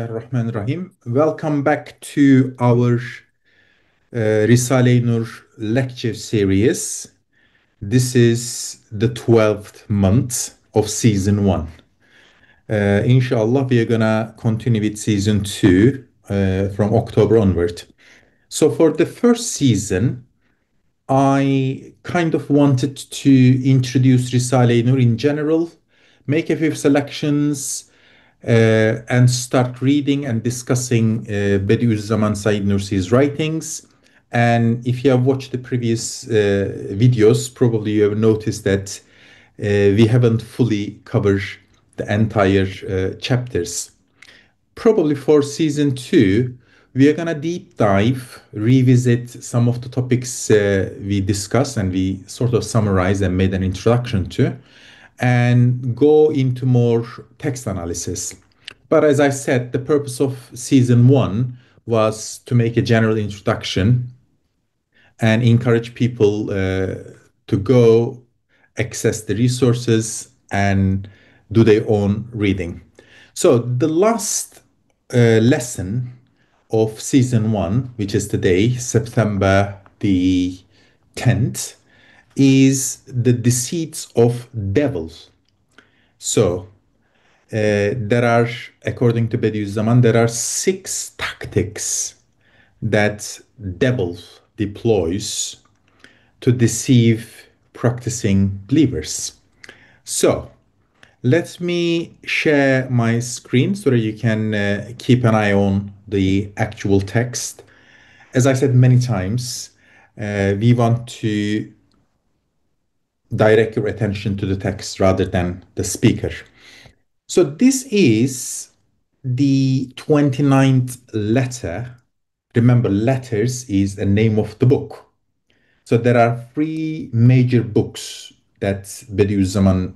Bismillahirrahmanirrahim. Welcome back to our Risale-i Nur lecture series. This is the 12th month of season 1. Inshallah, we are gonna continue with season 2 from October onward. So for the first season, I kind of wanted to introduce Risale-i Nur in general, make a few selections, and start reading and discussing Bediüzzaman Said Nursi's writings. And if you have watched the previous videos, probably you have noticed that we haven't fully covered the entire chapters. Probably for season 2, we are gonna deep dive, revisit some of the topics we discussed and we sort of summarized and made an introduction to, and go into more text analysis. But as I said, the purpose of season 1 was to make a general introduction and encourage people to go access the resources and do their own reading. So the last lesson of season 1, which is today, September the 10th, is the deceits of devils. So there are, according to Bediüzzaman, there are 6 tactics that devil deploys to deceive practicing believers. So let me share my screen so that you can keep an eye on the actual text. As I said many times, we want to direct your attention to the text rather than the speaker. So this is the 29th letter. Remember, letters is the name of the book. So there are 3 major books that Bediüzzaman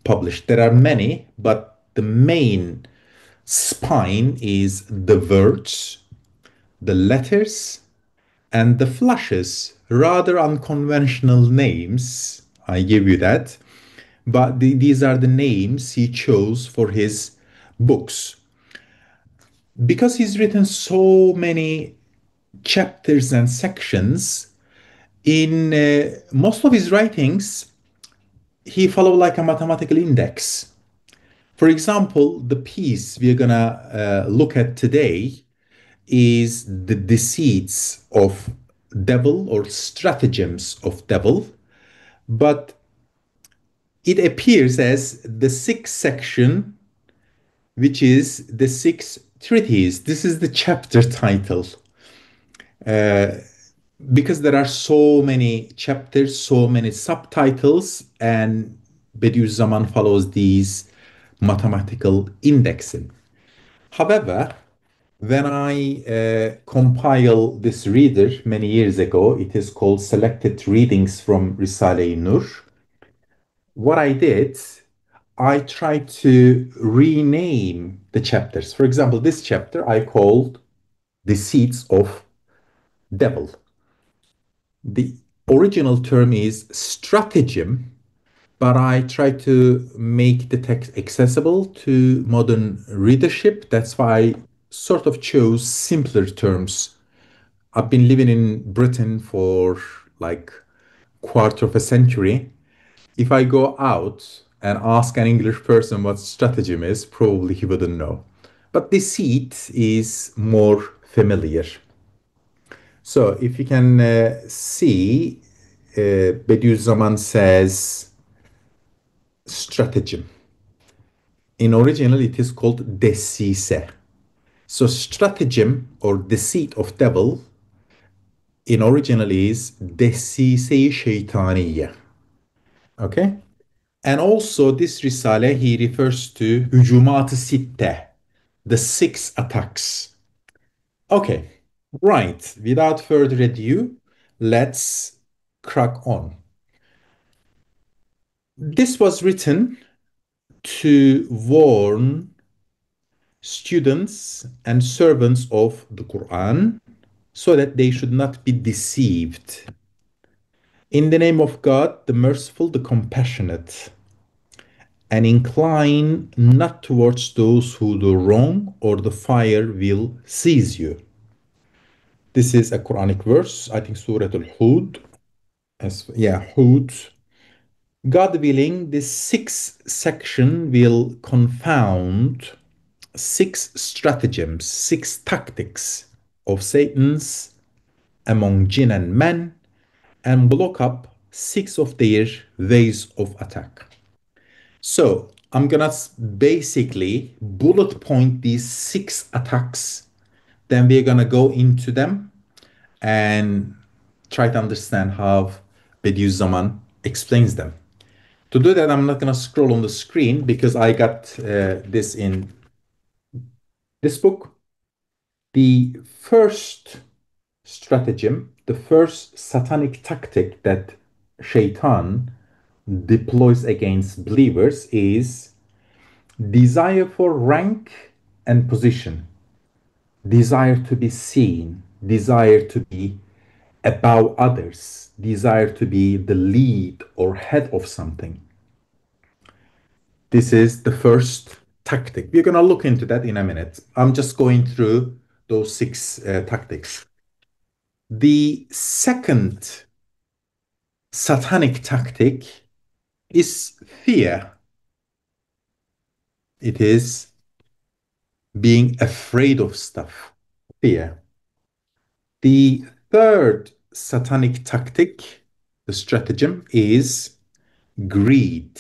published. There are many, but the main spine is the words, the letters, and the flashes. Rather unconventional names, I give you that. But these are the names he chose for his books. Because he's written so many chapters and sections, in most of his writings, he followed like a mathematical index. For example, the piece we're gonna look at today is the deceits of devil or stratagems of devil, but it appears as the 6th section, which is the 6th treatise. This is the chapter title. Because there are so many chapters, so many subtitles, and Bediüzzaman follows these mathematical indexing. However, when I compiled this reader many years ago, it is called Selected Readings from Risale-i Nur. What I did, I tried to rename the chapters. For example, this chapter I called Deceits of Devil. The original term is stratagem, but I try to make the text accessible to modern readership. That's why I sort of chose simpler terms. I've been living in Britain for like quarter of a century. If I go out and ask an English person what stratagem is, probably he wouldn't know. But deceit is more familiar. So if you can see, Bediüzzaman says stratagem. In original, it is called decise. So stratagem or deceit of devil in original is decise-i şeytaniye. Okay? And also this Risale, he refers to hücumat-ı sitte, the 6 attacks. Okay, right. Without further ado, let's crack on. This was written to warn students and servants of the Quran so that they should not be deceived. In the name of God, the merciful, the compassionate. and incline not towards those who do wrong, or the fire will seize you. This is a Quranic verse, I think Surah Al-Hud. Yeah, Hud. God willing, this sixth section will confound six stratagems, six tactics of Satan's among jinn and men, and block up six of their ways of attack. So I'm gonna basically bullet point these six attacks. Then we're gonna go into them and try to understand how Bediüzzaman explains them. To do that, I'm not gonna scroll on the screen because I got this in this book. The first stratagem, the first satanic tactic that Shaitan deploys against believers is desire for rank and position, desire to be seen, desire to be above others, desire to be the lead or head of something. This is the first tactic. We're going to look into that in a minute. I'm just going through those six tactics. The second satanic tactic is fear. It is being afraid of stuff, fear. The third satanic tactic, the stratagem, is greed,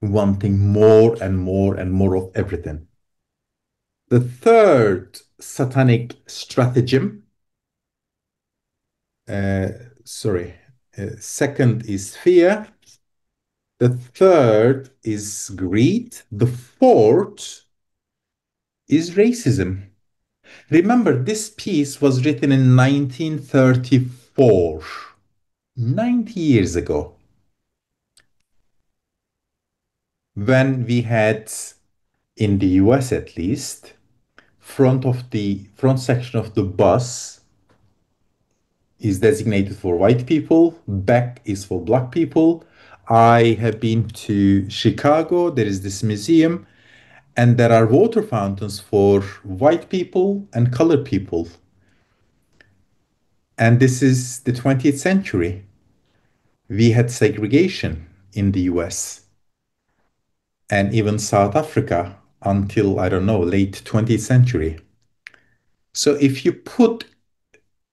wanting more and more and more of everything. The third satanic stratagem, second is fear. The third is greed. The fourth is racism. Remember, this piece was written in 1934, 90 years ago, when we had, in the US at least, front section of the bus is designated for white people, back is for black people. I have been to Chicago. There is this museum, and there are water fountains for white people and colored people. And this is the 20th century. We had segregation in the US and even South Africa until, I don't know, late 20th century. So if you put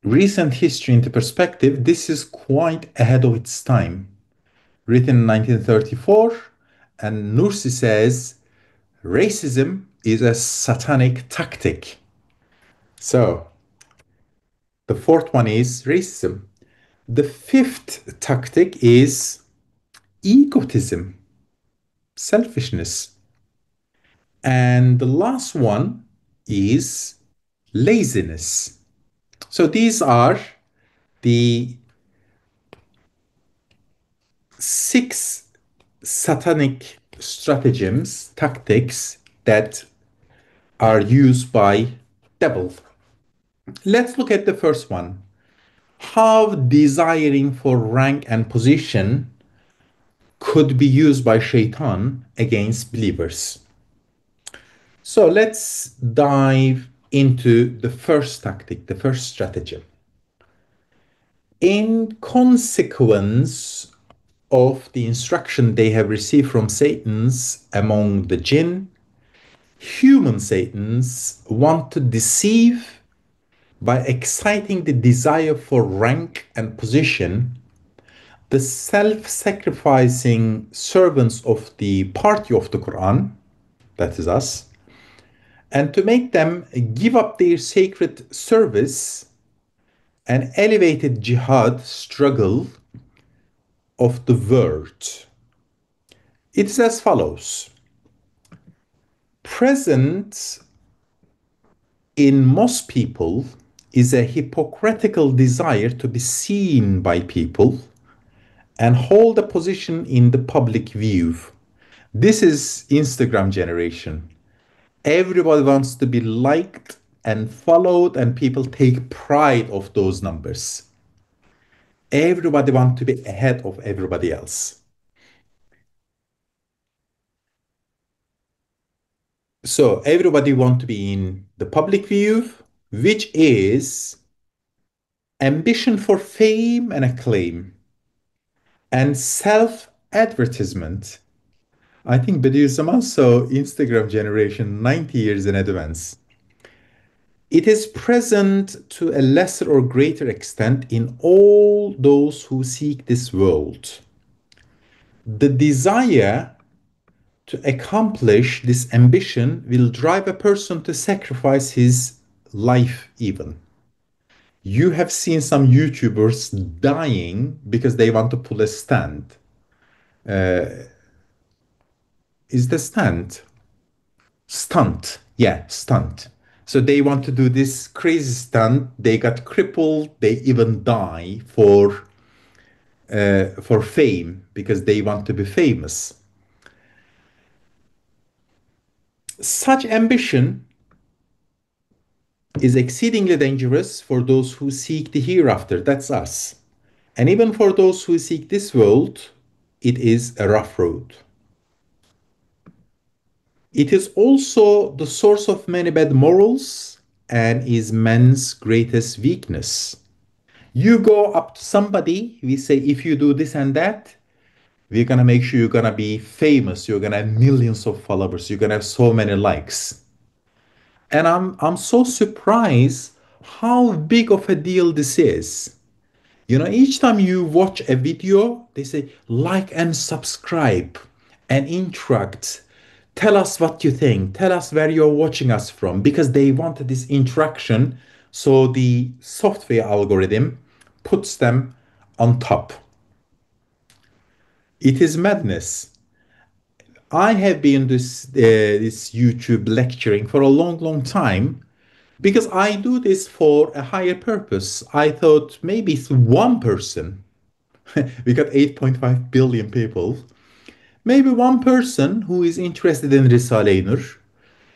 recent history into perspective, this is quite ahead of its time. Written in 1934, and Nursi says racism is a satanic tactic. So the fourth one is racism. The fifth tactic is egotism, selfishness. And the last one is laziness. So these are the six satanic stratagems, tactics that are used by devil. Let's look at the first one. How desiring for rank and position could be used by Shaitan against believers. So let's dive into the first tactic, the first strategy. In consequence of the instruction they have received from Satans among the jinn, human Satans want to deceive by exciting the desire for rank and position the self-sacrificing servants of the party of the Quran, that is us, and to make them give up their sacred service and elevated jihad struggle of the word. It is as follows. Present in most people is a hypocritical desire to be seen by people and hold a position in the public view. This is Instagram generation. Everybody wants to be liked and followed, and people take pride of those numbers. Everybody wants to be ahead of everybody else. So everybody want to be in the public view, which is ambition for fame and acclaim and self-advertisement. I think Bediüzzaman saw Instagram generation 90 years in advance. It is present to a lesser or greater extent in all those who seek this world. The desire to accomplish this ambition will drive a person to sacrifice his life, even. You have seen some YouTubers dying because they want to pull a stand. Is the stand? Stunt. Yeah, stunt. So they want to do this crazy stunt. They got crippled. They even die for fame because they want to be famous. Such ambition is exceedingly dangerous for those who seek the hereafter. That's us. And even for those who seek this world, it is a rough road. It is also the source of many bad morals and is man's greatest weakness. You go up to somebody, we say, if you do this and that, we're gonna make sure you're gonna be famous, you're gonna have millions of followers, you're gonna have so many likes. And I'm so surprised how big of a deal this is. You know, each time you watch a video, they say like and subscribe and interact. Tell us what you think. Tell us where you're watching us from because they wanted this interaction. So the software algorithm puts them on top. It is madness. I have been this YouTube lecturing for a long, long time because I do this for a higher purpose. I thought maybe it's one person. We got 8.5 billion people. Maybe one person who is interested in Risale-i Nur.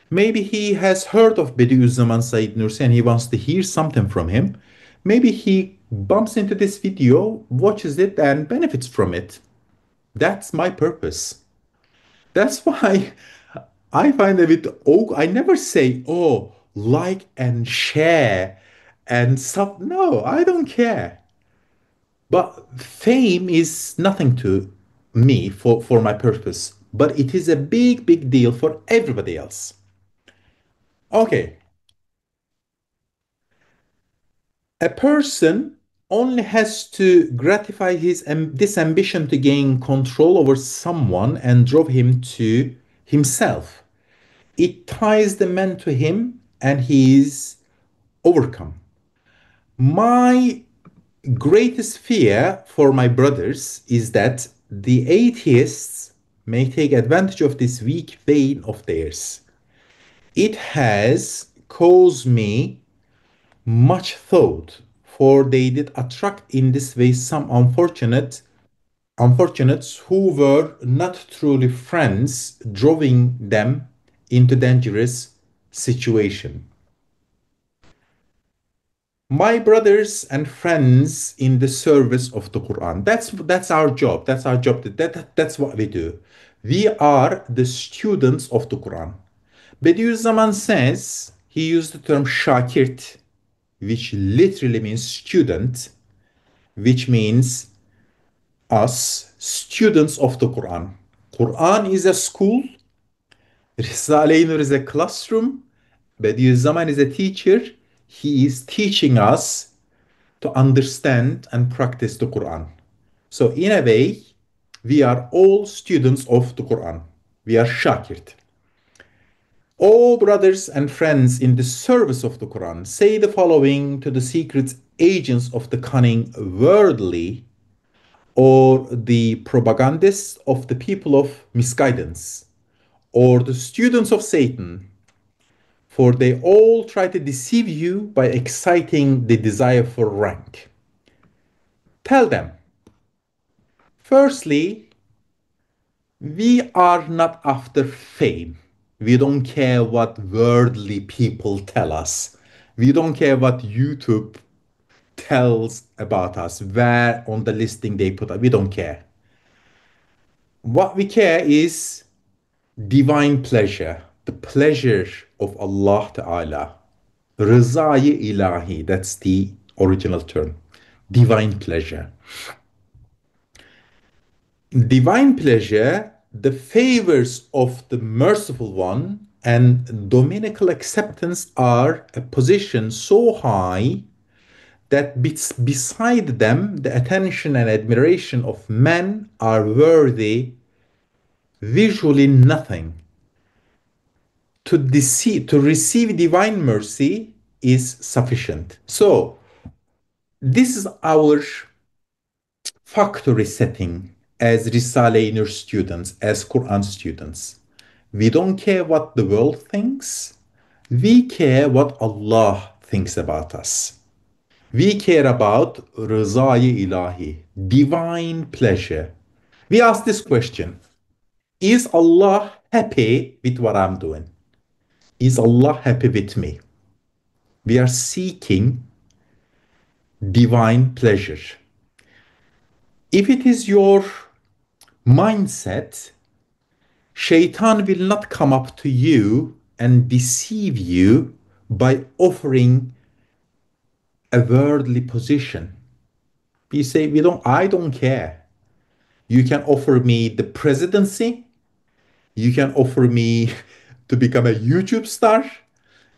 Maybe he has heard of Bediüzzaman Said Nursi and he wants to hear something from him. Maybe he bumps into this video, watches it, and benefits from it. That's my purpose. That's why I find a bit, oh, I never say, oh, like and share and stuff. No, I don't care. But fame is nothing to me for my purpose. But it is a big, big deal for everybody else. Okay. A person only has to gratify this ambition to gain control over someone and drove him to himself. It ties the man to him and he is overcome. My greatest fear for my brothers is that the atheists may take advantage of this weak vein of theirs. It has caused me much thought, for they did attract in this way some unfortunates who were not truly friends, drawing them into dangerous situation. My brothers and friends in the service of the Quran. That's our job. That's our job. That's what we do. We are the students of the Quran. Bediüzzaman says he used the term shakirt, which literally means student, which means us, students of the Quran. Quran is a school, Risale-i Nur is a classroom, Bediüzzaman is a teacher. He is teaching us to understand and practice the Quran. So in a way, we are all students of the Quran. We are shakirt. All brothers and friends in the service of the Quran, say the following to the secret agents of the cunning worldly or the propagandists of the people of misguidance or the students of Satan, for they all try to deceive you by exciting the desire for rank. Tell them, firstly, we are not after fame. We don't care what worldly people tell us. We don't care what YouTube tells about us, where on the listing they put us. We don't care. What we care is divine pleasure, the pleasure of Allah Ta'ala. Rızayı ilahi, that's the original term. Divine pleasure. Divine pleasure, the favors of the merciful one, and dominical acceptance are a position so high that beside them the attention and admiration of men are worthy visually nothing. To receive divine mercy is sufficient. So this is our factory setting as Risale-i Nur students, as Quran students. We don't care what the world thinks. We care what Allah thinks about us. We care about rızayı ilahi, divine pleasure. We ask this question: is Allah happy with what I'm doing? Is Allah happy with me? We are seeking divine pleasure. If it is your mindset, Shaitan will not come up to you and deceive you by offering a worldly position. We say, I don't care. You can offer me the presidency. You can offer me to become a YouTube star.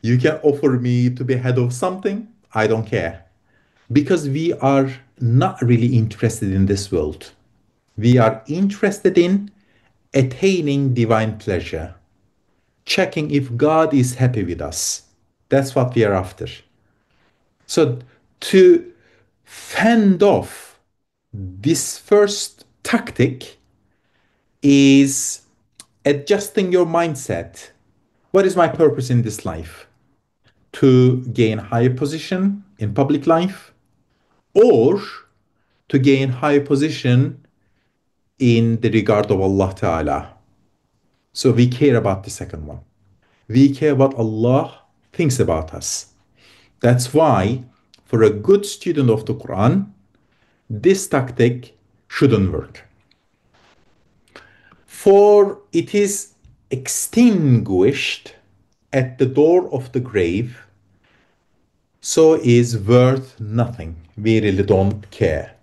You can offer me to be head of something. I don't care. Because we are not really interested in this world. We are interested in attaining divine pleasure, checking if God is happy with us. That's what we are after. So to fend off this first tactic is adjusting your mindset. What is my purpose in this life? To gain higher position in public life, or to gain higher position in the regard of Allah Ta'ala. So we care about the second one. We care what Allah thinks about us. That's why for a good student of the Quran, this tactic shouldn't work. For it is extinguished at the door of the grave, so is worth nothing. We really don't care.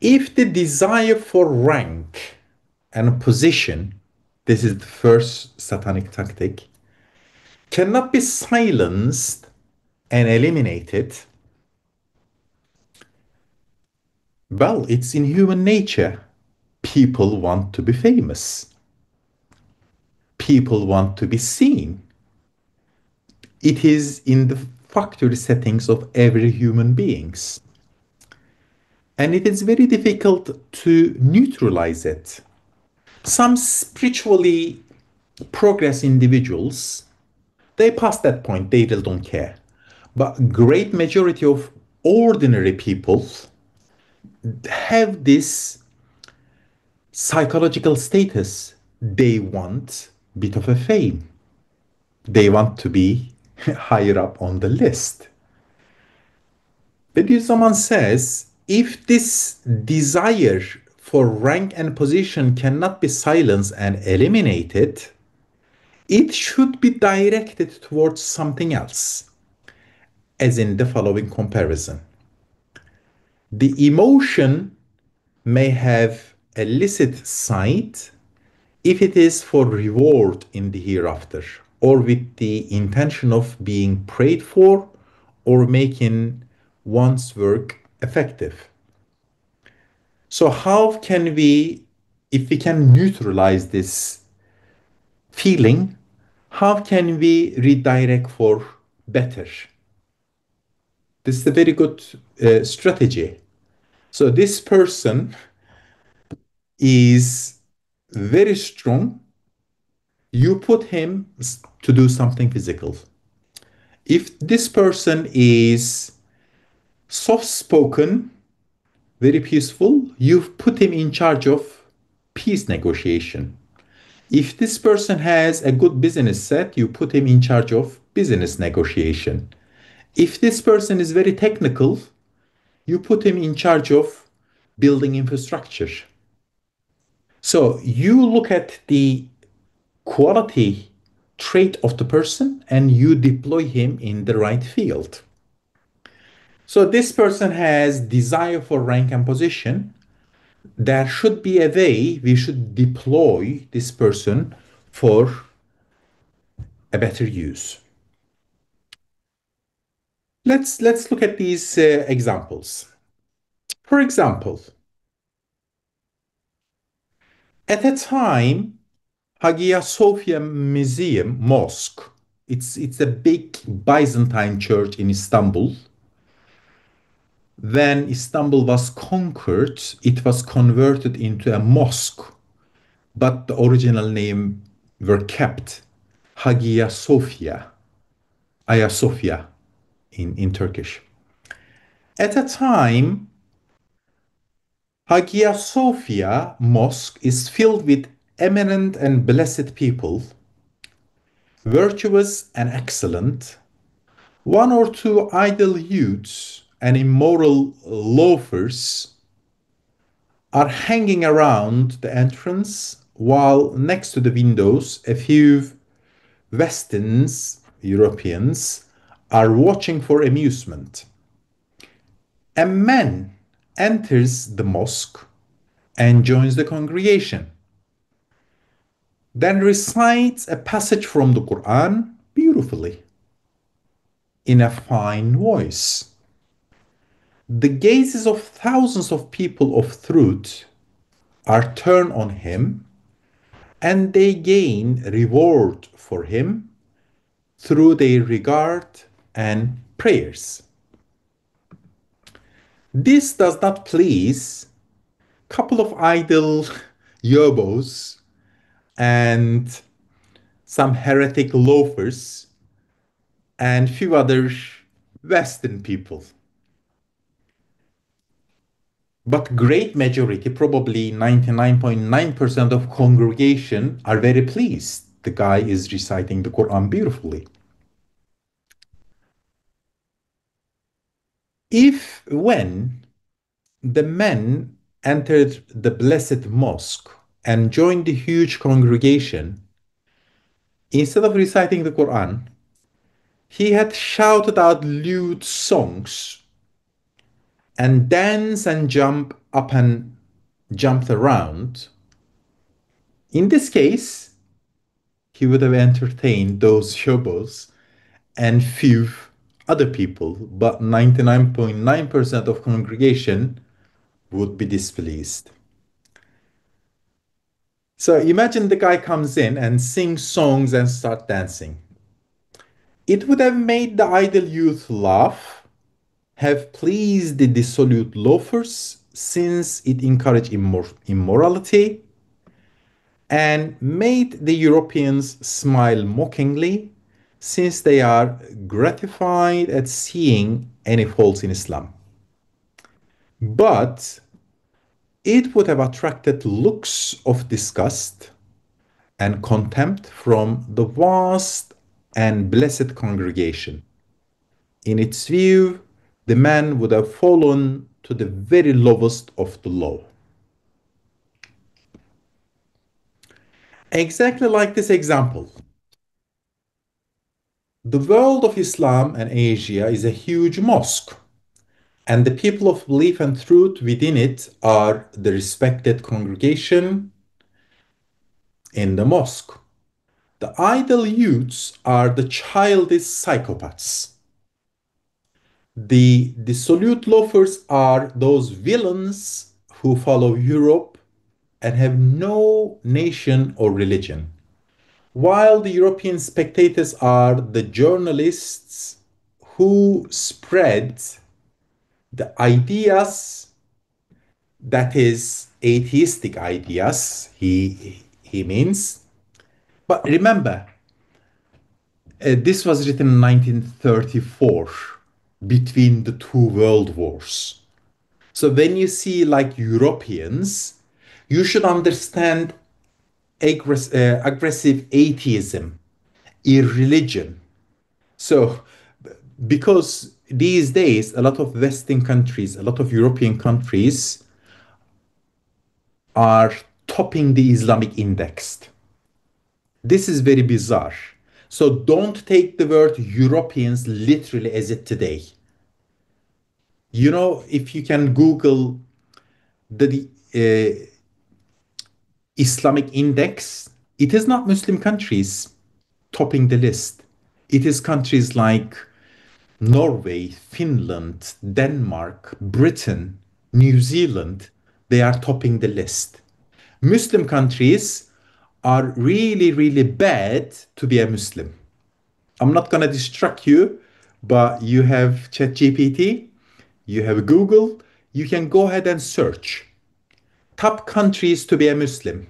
If the desire for rank and position, this is the first satanic tactic, cannot be silenced and eliminated, well, it's in human nature. People want to be famous. People want to be seen. It is in the factory settings of every human beings. And it is very difficult to neutralize it. Some spiritually progress individuals, they pass that point, they really don't care. But great majority of ordinary people have this psychological status. They want a bit of a fame. They want to be higher up on the list. Bediüzzaman says, if this desire for rank and position cannot be silenced and eliminated, it should be directed towards something else, as in the following comparison. The emotion may have a licit side if it is for reward in the hereafter, or with the intention of being prayed for or making one's work effective. So how can we, if we can neutralize this feeling, how can we redirect for better? This is a very good strategy. So this person is very strong. You put him to do something physical. If this person is soft-spoken, very peaceful, you've put him in charge of peace negotiation. If this person has a good business set, you put him in charge of business negotiation. If this person is very technical, you put him in charge of building infrastructure. So you look at the quality trait of the person and you deploy him in the right field. So this person has desire for rank and position. There should be a way we should deploy this person for a better use. Let's look at these examples. For example, at a time, Hagia Sophia Museum Mosque, it's a big Byzantine church in Istanbul. When Istanbul was conquered, it was converted into a mosque, but the original name were kept. Hagia Sophia, Ayasofya in Turkish. At a time, Hagia Sophia Mosque is filled with eminent and blessed people, virtuous and excellent. One or two idle youths and immoral loafers are hanging around the entrance, while next to the windows, a few Westerns, Europeans, are watching for amusement. A man enters the mosque and joins the congregation, then recites a passage from the Quran beautifully in a fine voice. The gazes of thousands of people of truth are turned on him, and they gain reward for him through their regard and prayers. This does not please a couple of idle yobos and some heretic loafers and few other Western people. But great majority, probably 99.9% of congregation are very pleased. The guy is reciting the Quran beautifully. If when the men entered the blessed mosque and joined the huge congregation, instead of reciting the Quran, he had shouted out lewd songs and danced and jumped around. In this case, he would have entertained those shobos and few other people, but 99.9% of congregation would be displeased. So imagine the guy comes in and sings songs and start dancing. It would have made the idle youth laugh, have pleased the dissolute loafers, since it encouraged immorality, and made the Europeans smile mockingly, since they are gratified at seeing any faults in Islam. But it would have attracted looks of disgust and contempt from the vast and blessed congregation. In its view, the man would have fallen to the very lowest of the low. Exactly like this example, the world of Islam and Asia is a huge mosque, and the people of belief and truth within it are the respected congregation in the mosque. The idle youths are the childish psychopaths. The dissolute loafers are those villains who follow Europe and have no nation or religion, while the European spectators are the journalists who spread the ideas, that is atheistic ideas, he means. But remember, this was written in 1934 between the two world wars. So when you see like Europeans, you should understand aggressive atheism, irreligion. So because these days, a lot of Western countries, a lot of European countries are topping the Islamic index. This is very bizarre. So don't take the word Europeans literally as it today. You know, if you can Google the Islamic index, it is not Muslim countries topping the list. It is countries like Norway, Finland, Denmark, Britain, New Zealand. They are topping the list. Muslim countries are really, really bad to be a Muslim. I'm not going to distract you, but you have ChatGPT, you have Google, you can go ahead and search top countries to be a Muslim.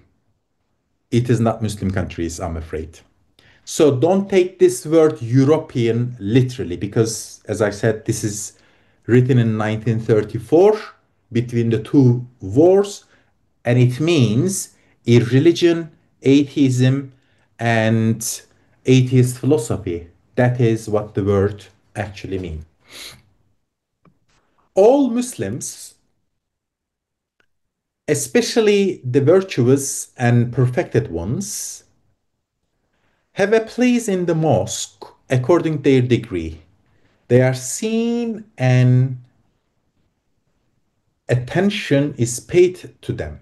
It is not Muslim countries, I'm afraid. So don't take this word European literally because, as I said, this is written in 1934 between the two wars, and it means irreligion, atheism, and atheist philosophy. That is what the word actually means. All Muslims, especially the virtuous and perfected ones, have a place in the mosque according to their degree. They are seen and attention is paid to them.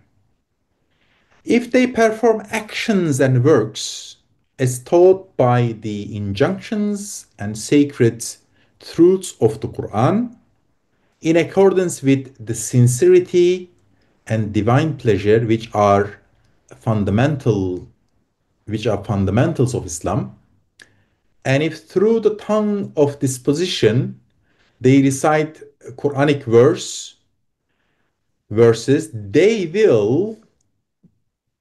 If they perform actions and works as taught by the injunctions and sacred truths of the Quran, in accordance with the sincerity and divine pleasure fundamental which are fundamentals of Islam, and if through the tongue of disposition they recite Quranic verses, they will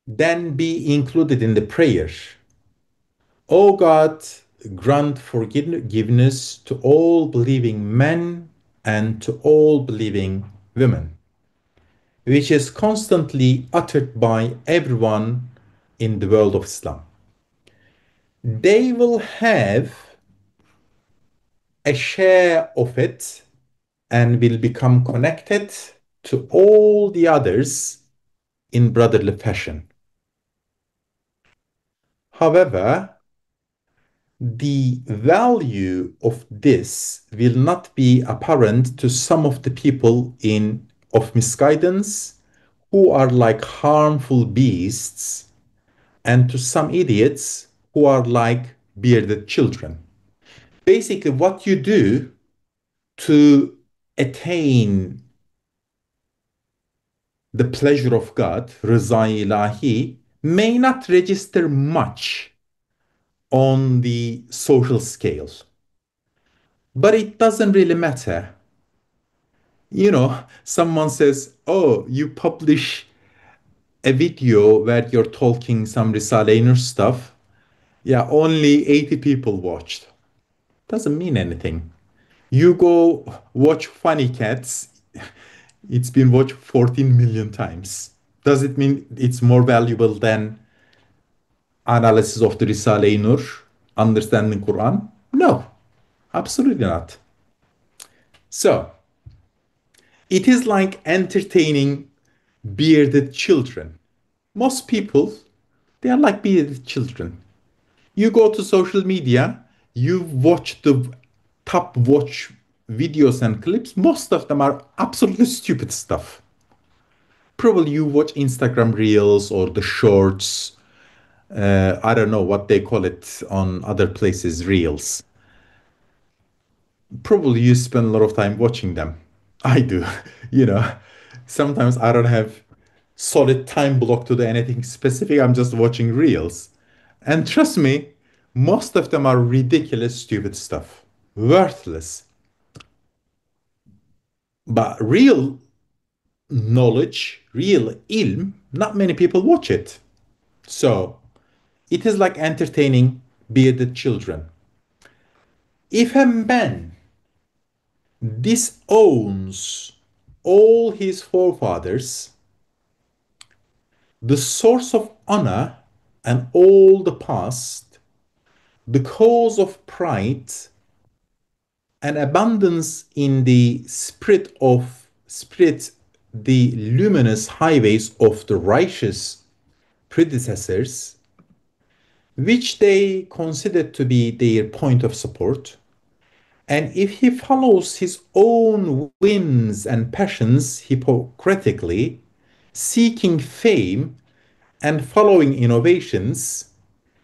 then be included in the prayer. O God, grant forgiveness to all believing men and to all believing women, which is constantly uttered by everyone in the world of Islam. They will have a share of it and will become connected to all the others in brotherly fashion. However, the value of this will not be apparent to some of the people in of misguidance who are like harmful beasts, and to some idiots who are like bearded children. Basically, what you do to attain the pleasure of God, Rıza ilahi, may not register much on the social scale. But it doesn't really matter. You know, someone says, oh, you publish a video where you're talking some Risale-i Nur stuff. Yeah, only 80 people watched. Doesn't mean anything. You go watch Funny Cats, it's been watched 14 million times. Does it mean it's more valuable than analysis of the Risale-i Nur, understanding Quran? No, absolutely not. So, it is like entertaining bearded children. Most people, they are like bearded children. You go to social media, you watch the top watch videos and clips, most of them are absolutely stupid stuff. Probably you watch Instagram reels or the shorts. I don't know what they call it on other places, reels. Probably you spend a lot of time watching them. I do. You know, sometimes I don't have solid time block to do anything specific. I'm just watching reels. And trust me, most of them are ridiculous, stupid stuff. Worthless. But real knowledge, real ilm, not many people watch it. So it is like entertaining bearded children. If a man disowns all his forefathers, the source of honor and all the past, the cause of pride and abundance in the spirit, the luminous highways of the righteous predecessors, which they consider to be their point of support. And if he follows his own whims and passions hypocritically, seeking fame and following innovations,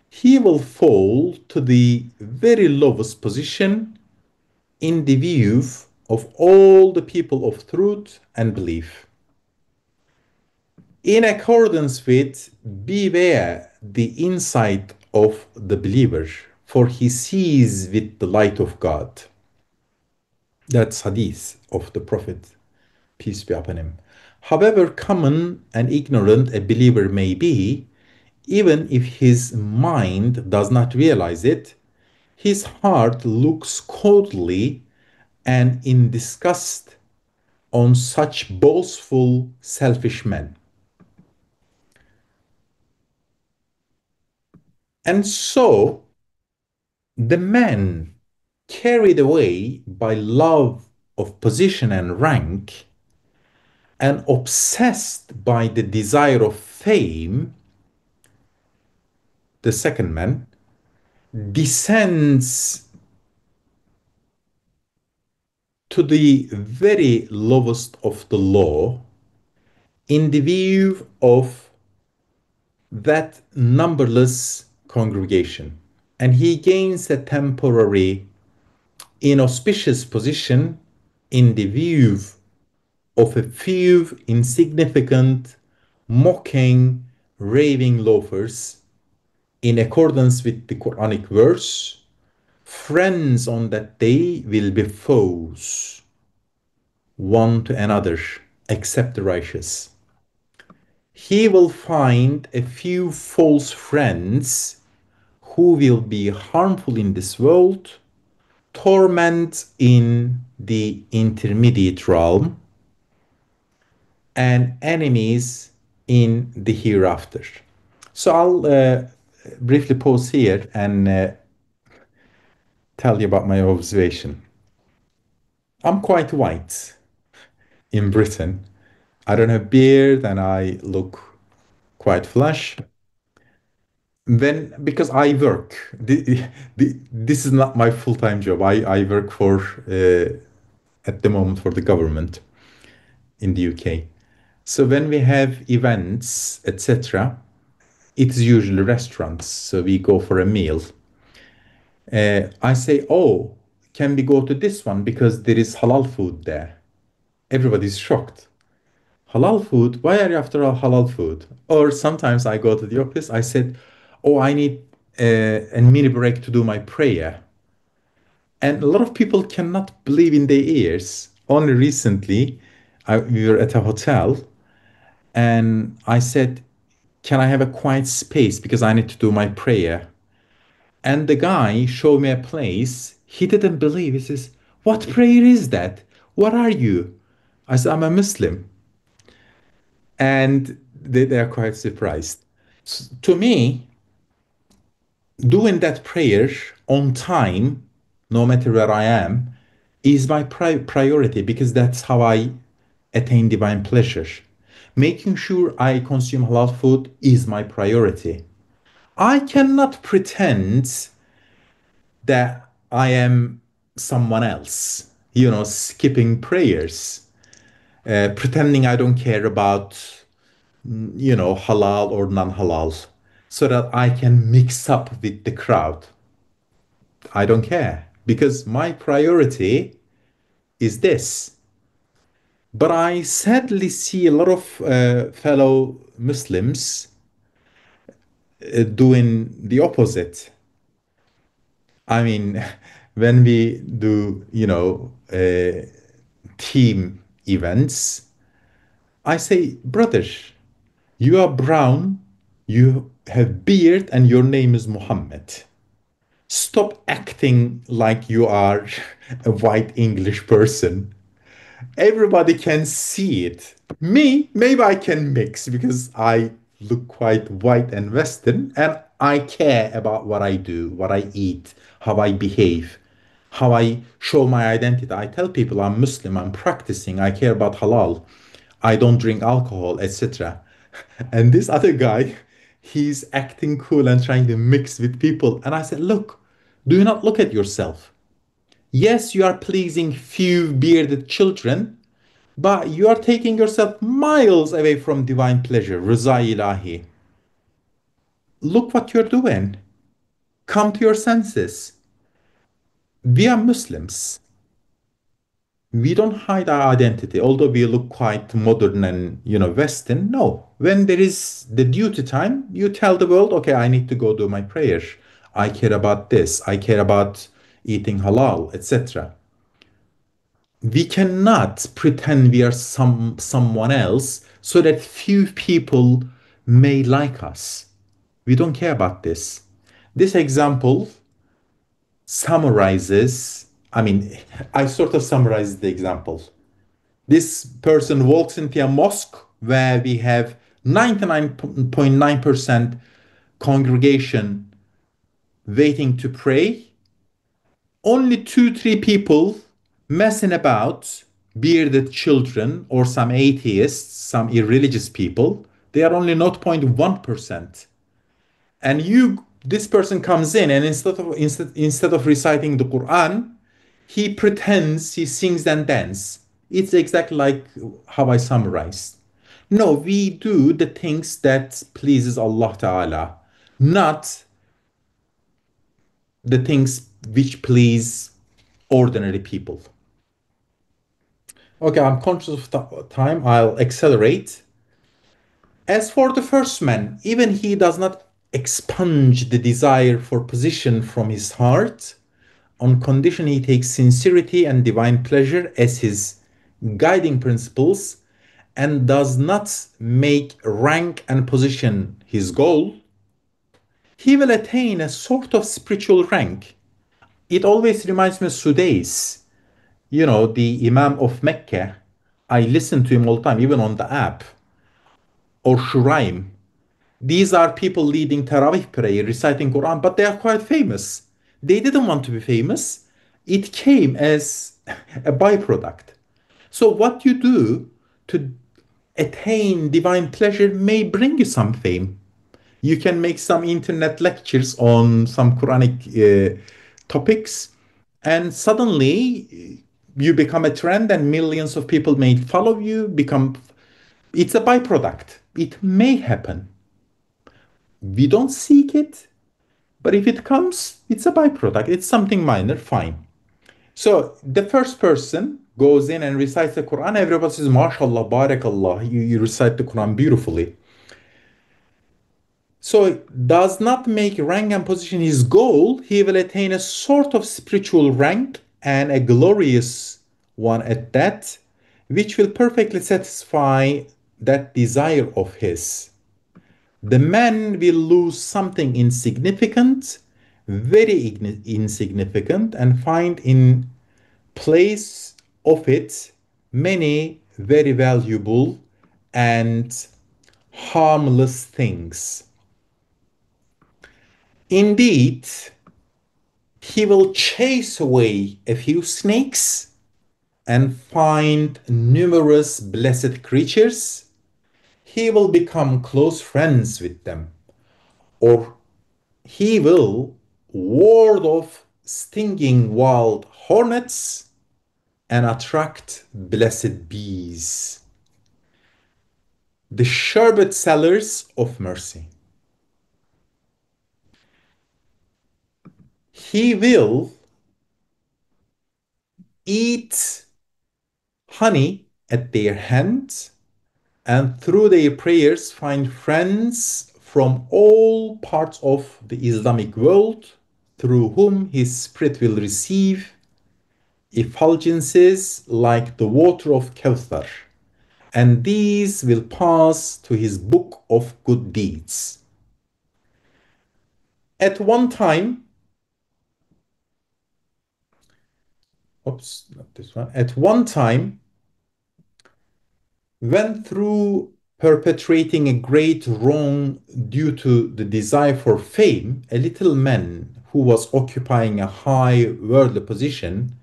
he will fall to the very lowest position in the view of all the people of truth and belief. In accordance with beware the insight of the believer, for he sees with the light of God. That's hadith of the Prophet, peace be upon him. However common and ignorant a believer may be, even if his mind does not realize it, his heart looks coldly and in disgust on such boastful, selfish men. And so the man, carried away by love of position and rank, and obsessed by the desire of fame, the second man, descends to the very lowest of the law in the view of that numberless congregation. And he gains a temporary, inauspicious position in the view of a few insignificant, mocking, raving loafers in accordance with the Quranic verse. Friends on that day will be foes one to another, except the righteous. He will find a few false friends who will be harmful in this world, torment in the intermediate realm, and enemies in the hereafter. So I'll briefly pause here and tell you about my observation. I'm quite white in Britain. I don't have beard and I look quite flush. Then, because I work, this is not my full-time job. I work for, at the moment, for the government in the UK. So when we have events, etc., it's usually restaurants. So we go for a meal. I say, oh, can we go to this one because there is halal food there? Everybody's shocked. Halal food? Why are you after all halal food? Or sometimes I go to the office, I said, oh, I need a mini break to do my prayer. And a lot of people cannot believe in their ears. Only recently, we were at a hotel and I said, can I have a quiet space because I need to do my prayer? And the guy showed me a place. He didn't believe. He says, what prayer is that? What are you? I said, I'm a Muslim. And they are quite surprised. To me, doing that prayer on time, no matter where I am, is my priority because that's how I attain divine pleasure. Making sure I consume halal food is my priority. I cannot pretend that I am someone else, skipping prayers, pretending I don't care about, halal or non-halal, so that I can mix up with the crowd. I don't care because my priority is this. But I sadly see a lot of fellow Muslims doing the opposite. I mean, when we do, team events, I say, brother, you are brown, you have beard, and your name is Muhammad. Stop acting like you are a white English person. Everybody can see it. Me, maybe I can mix because I look quite white and Western, and I care about what I do, what I eat, how I behave, how I show my identity. I tell people I'm Muslim, I'm practicing, I care about halal, I don't drink alcohol, etc. And this other guy, He's acting cool and trying to mix with people. And I said, look, do you not look at yourself? Yes, you are pleasing few bearded children, but you are taking yourself miles away from divine pleasure, Rıza ilahi. Look what you're doing. Come to your senses. We are Muslims. We don't hide our identity, although we look quite modern and Western. No, when there is the duty time, you tell the world, okay, I need to go do my prayer. I care about this. I care about eating halal, etc. We cannot pretend we are someone else so that few people may like us. We don't care about this. This example summarizes, I mean, I sort of summarized the example. This person walks into a mosque where we have 99.9% congregation waiting to pray. Only two, three people messing about, bearded children or some atheists, some irreligious people. They are only 0.1%. And this person comes in and instead of reciting the Quran, he pretends he sings and dance. It's exactly like how I summarized. No, we do the things that pleases Allah Ta'ala, not the things which please ordinary people. Okay, I'm conscious of time. I'll accelerate. As for the first man, even he does not expunge the desire for position from his heart, on condition he takes sincerity and divine pleasure as his guiding principles and does not make rank and position his goal, he will attain a sort of spiritual rank. It always reminds me of Sudais, the Imam of Mecca. I listen to him all the time, even on the app, or Shuraim. These are people leading Tarawih prayer, reciting Quran, but they are quite famous. They didn't want to be famous. It came as a byproduct. So what you do to attain divine pleasure may bring you some fame. You can make some internet lectures on some Quranic topics, and suddenly you become a trend and millions of people may follow you, it's a byproduct. It may happen. We don't seek it, but if it comes, it's a byproduct. It's something minor, fine. So the first person goes in and recites the Quran. Everybody says, MashaAllah, Barakallah, you recite the Quran beautifully. So it does not make rank and position his goal. He will attain a sort of spiritual rank and a glorious one at that, which will perfectly satisfy that desire of his. The man will lose something insignificant, very insignificant, and find in place of it many very valuable and harmless things. Indeed, he will chase away a few snakes and find numerous blessed creatures. He will become close friends with them, or he will ward off stinging wild hornets and attract blessed bees, the sherbet sellers of mercy. He will eat honey at their hands and through their prayers find friends from all parts of the Islamic world through whom his spirit will receive effulgences like the water of Kawthar, and these will pass to his book of good deeds. At one time, not this one. At one time, when through perpetrating a great wrong due to the desire for fame, a little man who was occupying a high worldly position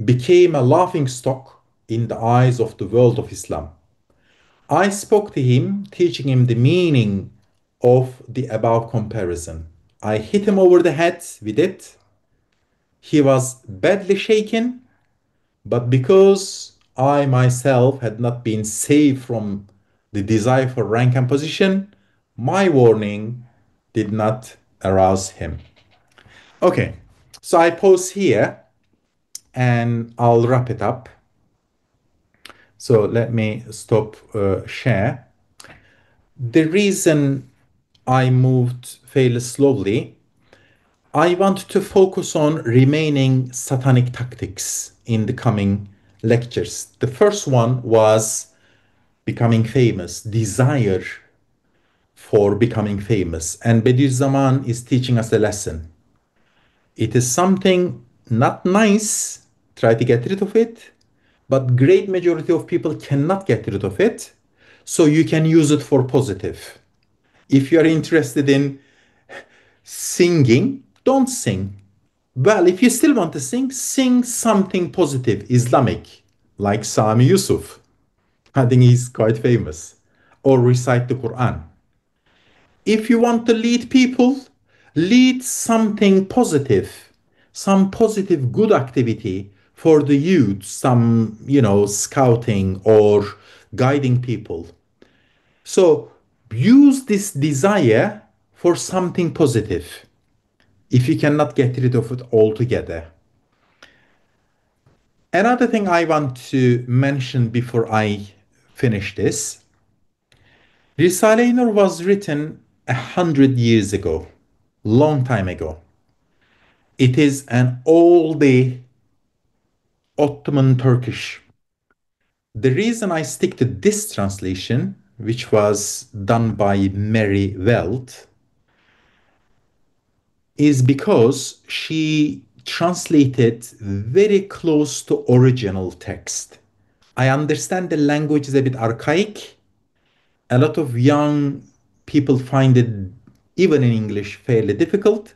became a laughing stock in the eyes of the world of Islam. I spoke to him, teaching him the meaning of the above comparison. I hit him over the head with it. He was badly shaken, but because I myself had not been saved from the desire for rank and position, my warning did not arouse him. Okay, so I pause here and I'll wrap it up. So let me stop share. The reason I moved fairly slowly, I want to focus on remaining satanic tactics in the coming lectures. The first one was becoming famous, desire for becoming famous. And Bediüzzaman is teaching us a lesson. It is something not nice, try to get rid of it, but great majority of people cannot get rid of it. So you can use it for positive. If you are interested in singing, don't sing. Well, if you still want to sing, sing something positive, Islamic, like Sami Yusuf. I think he's quite famous. Or recite the Quran. If you want to lead people, lead something positive, some positive good activity for the youth, some, scouting or guiding people. So use this desire for something positive if you cannot get rid of it altogether. Another thing I want to mention before I finish this, Risale-i Nur was written 100 years ago, long time ago. It is an oldie Ottoman Turkish. The reason I stick to this translation, which was done by Mary Weld, is because she translated very close to original text. I understand the language is a bit archaic. A lot of young people find it, even in English, fairly difficult.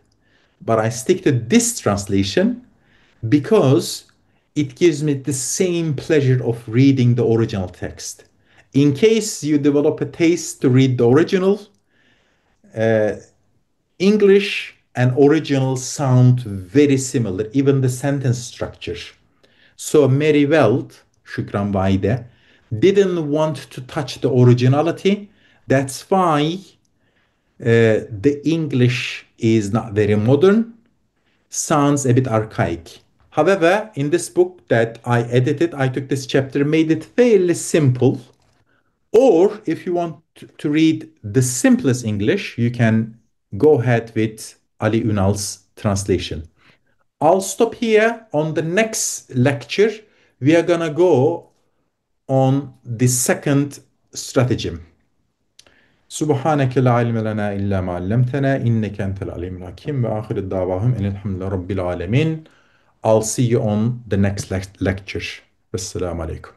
But I stick to this translation because it gives me the same pleasure of reading the original text. In case you develop a taste to read the original, English and original sound very similar, even the sentence structure. So Mary Weld, Şükran Vaide, didn't want to touch the originality. That's why the English is not very modern, sounds a bit archaic. However, in this book that I edited, I took this chapter, made it fairly simple. Or if you want to read the simplest English, you can go ahead with Ali Ünal's translation. I'll stop here. On the next lecture, we are gonna go on the second stratagem. Subhaneke la ilme lena illa ma allamtana inneke entel alimul hakim ve ahiru davahum enelhamdülillahi rabbil alemin. I'll see you on the next lecture. Assalamu alaikum.